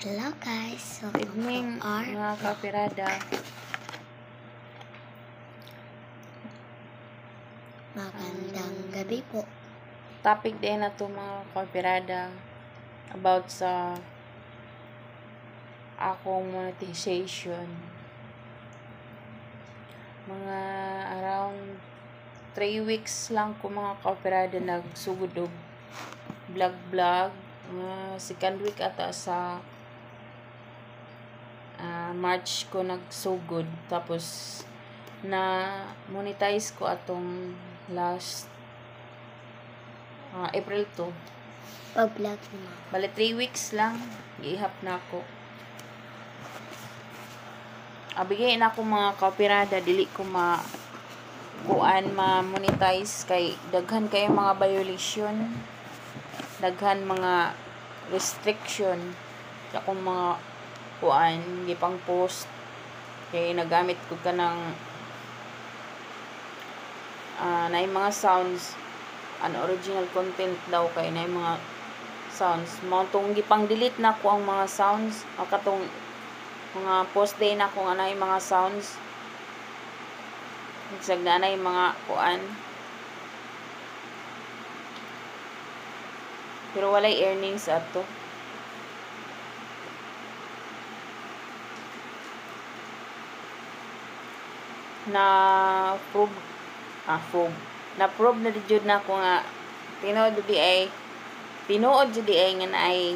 Hello guys, so Evening, mga kapirada. magandang gabi po. Topic din na to mga kapirada about sa akong monetization. Mga around 3 weeks lang ko mga kapirada nagsugod og vlog. Second week ata sa March ko nagsugod, tapos na monetize ko atong last April 2. Pag-vlog mo. Bale 3 weeks lang gihap na ako. Bigay na ako mga kapirada, dili ko ma-monetize kay daghan kay mga violation, daghan mga restriction sa akong mga gipang post kay nagamit ko kanang naay mga sounds, unoriginal content daw, kay naay mga sounds mo tong gipang delete na ko ang mga sounds, katong mga post day na ko nga naay mga sounds, isag na naay mga pero walay earnings ato. Na-prove na jud na ko nga tinuod jud ay nga naay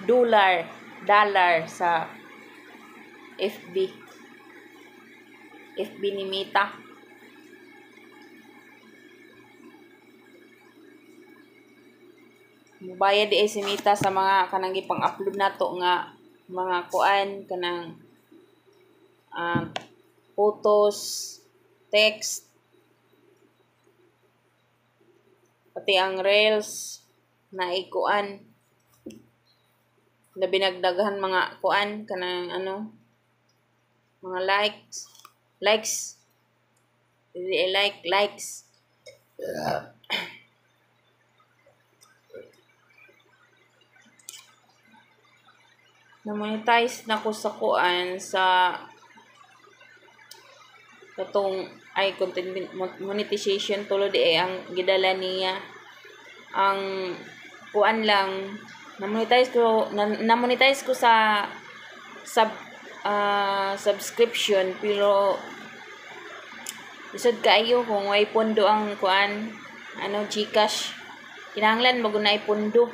dollar sa FB ni Meta. Mubayad di ay si Meta sa mga kanang gipang-upload nato nga mga kanang photos, text, pati ang reels na labi nagdaghan mga kanang mga likes na monetize na ko sa sa katong content monetization tulo di ay ang gidala niya. Ang lang na-monetize ko sa subscription, pero isod kaayo kung way pondo ang GCash, kinahanglan maguna ay pondo.